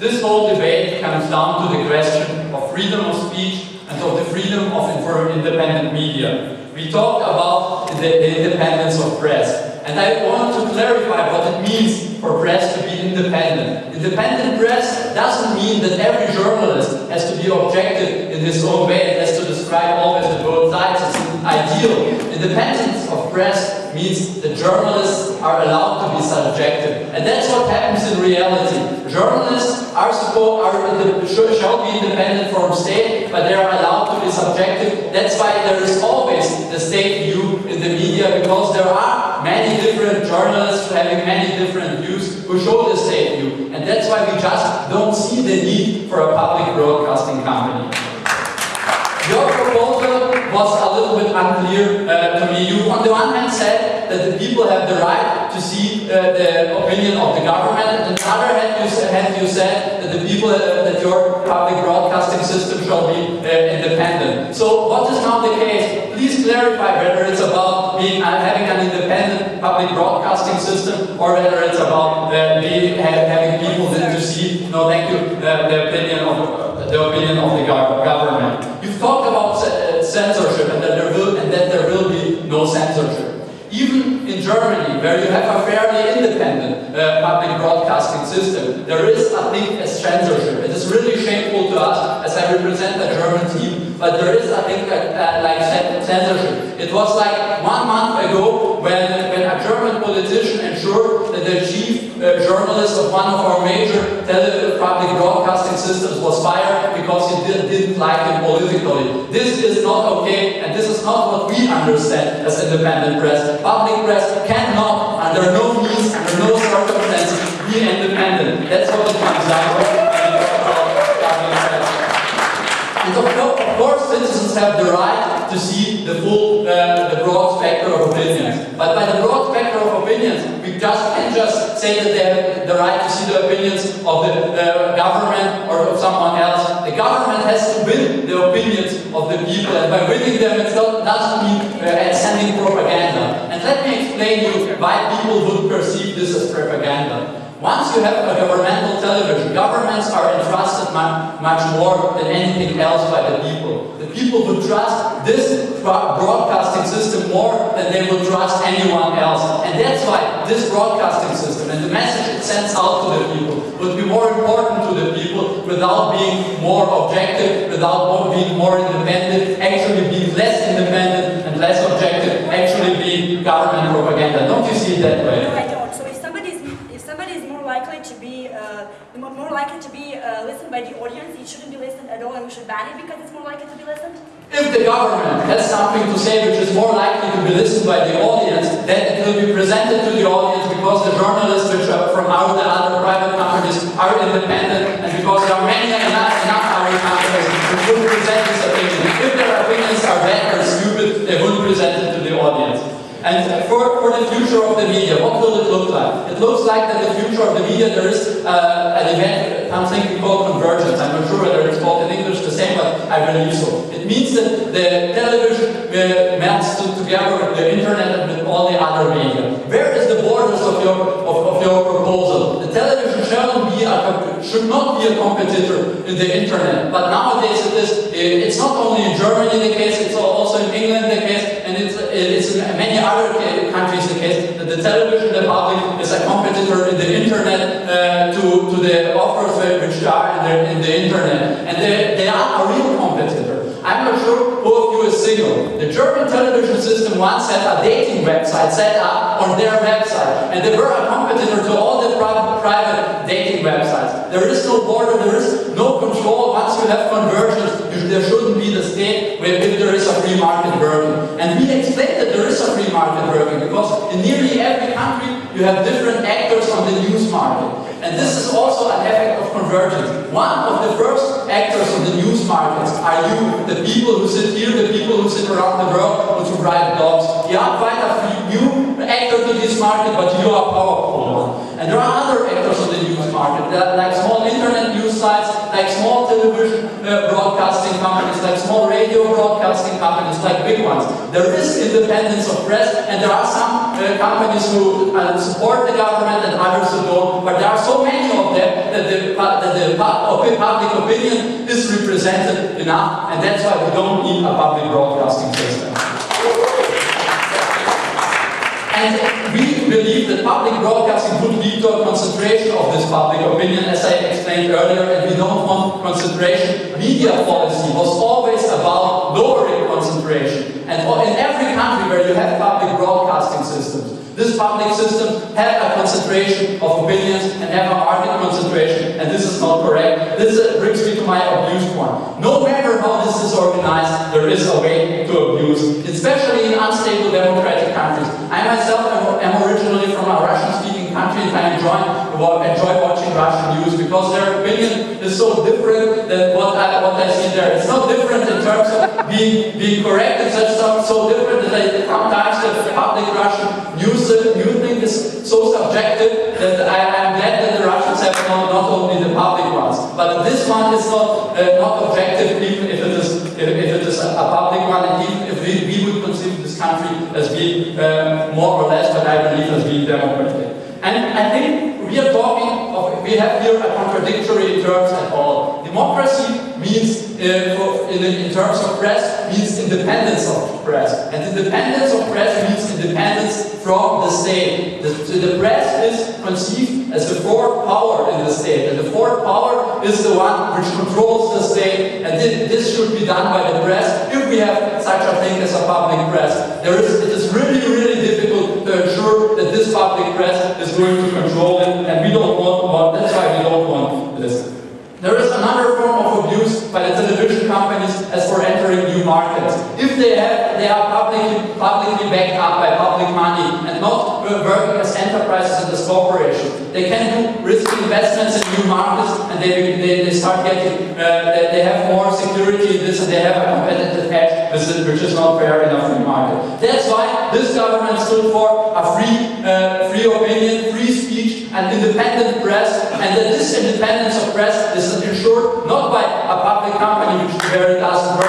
this whole debate comes down to the question of freedom of speech and of the freedom of independent media. We talked about the independence of press. And I want to clarify what it means for press to be independent. Independent press doesn't mean that every journalist has to be objective in his own way and has to describe always the both sides. It's an ideal. Independence of press means that journalists are allowed to be subjective. And that's what happens in reality. Journalists shall be independent from state, but they are allowed to be subjective. That's why there is always the state view in the media, because there are many different journalists having many different views who show the state view. And that's why we just don't see the need for a public broadcasting company. Your proposal was a little bit unclear to me. You, on the one hand, said that the people have the right to see the opinion of the government, and on the other hand, you said that the people, that your public broadcasting system shall be independent. So, what is now the case? Please clarify whether it's about having an independent public broadcasting system, or whether it's about having people to see, no, thank you, the opinion of the government. You've talked about censorship and that there will be no censorship. Even in Germany, where you have a fairly independent public broadcasting system, there is a thing as censorship. It is really shameful to us, as I represent the German team, but there is a thing like censorship. It was like 1 month ago when a German politician ensured that the chief journalist of one of our major public broadcasting systems was fired because he didn't like him politically. This is not okay, and this is not what we understand as independent press. Public press cannot, under no means, under no circumstances, be independent. That's what it comes down to. And of course, citizens have the right to see the full, the broad spectrum of opinions. But by the broad spectrum of opinions, we can't just say that they have the right to see the opinions of the government or of someone else. The government has to win the opinions of the people, and by winning them, it doesn't mean sending propaganda. And let me explain you why people would perceive this as propaganda. Once you have a governmental television, governments are entrusted much more than anything else by the people. The people would trust this broadcasting system more than they would trust anyone else. And that's why this broadcasting system and the message it sends out to the people would be more important to the people without being more objective, without being more independent, actually being less independent and less objective, actually being government propaganda. Don't you see it that way? No, I don't. So if somebody is more likely to be listened by the audience, it shouldn't be listened at all, and we should ban it because it's more likely to be listened? If the government has something to say which is more likely to be listened by the audience, then it will be presented to the audience because the journalists which are from the other private companies are independent, and because there are many enough other companies which will present this opinion. If their opinions are bad or stupid, they will present it to the audience. And for the future of the media, what will it look like? It looks like that the future of the media, there is an event, something we call convergence. I'm not sure whether it's called in English the same, but I believe so. It means that the television melts together with the internet and with all the other media. Where is the borders of your proposal? The television should not be a competitor in the internet, but nowadays it's not only in Germany the case, it's also in England the case, and it's in many other countries the case that the television, the public, is a competitor in the internet to the offers which are in the internet, and they are a real competitor. I'm not sure who of you is single. The German television system once had a dating website set up on their website, and they were a competitor to all the private dating websites. There is no border, there is no control. Once you have convergence, there shouldn't be the state if there is a free market working. And we explained that there is a free market working because in nearly every country you have different actors on the news market. And this is also an effect of convergence. One of the first actors on the news markets are you, the people who sit here, the people who sit around the world, who write blogs. You are quite a new actor to this market, but you are powerful. And there are other actors on the news market, like small internet news sites, like small television broadcasting companies, like small radio broadcasting companies, like big ones. There is independence of press, and there are some companies who support the government and others who don't, but there are so many of them that the public opinion is represented enough, and that's why we don't need a public broadcasting system. And we believe that public broadcasting would lead to a concentration of this public opinion, as I explained earlier, and we don't want concentration. Media policy was always about lowering concentration. And in every country where you have public broadcasting systems, this public system have a concentration of opinions and have a market concentration, and this is not correct. This brings me to my abuse point. No matter how this is organized, there is a way to abuse, especially in unstable democratic countries. I myself am originally from a Russian-speaking country, and I enjoy watching Russian news because their opinion is so different than what I see there. It's not different in terms of being correct. It's just so different that sometimes the public Russian news thing is so subjective that I'm glad that the Russians have not only the public ones, but this one is not objective, even if it is a public one, and even if we would consider this country as being more or less, but I believe as being democratic. And I think we have here a contradictory terms at all. Democracy means, in terms of press, means independence of press. And independence of press means independence from the state. The press is conceived as the fourth power in the state. And the fourth power is the one which controls the state. And this should be done by the press if we have such a thing as a public press. It is really, really difficult to ensure that this public press is going to control it, and we don't want, that's why we don't want this. There is another form of abuse by the television companies as for entering new markets. If they are publicly backed up by public money and not working as enterprises and as corporations, they can do risky investments in new markets, and they start getting, they have more security in this, and they have a competitive edge, which is not fair in a free market. That's why this government stood for a free opinion, free speech, and independent press, and that this independence of press is ensured not by a public company which doesn't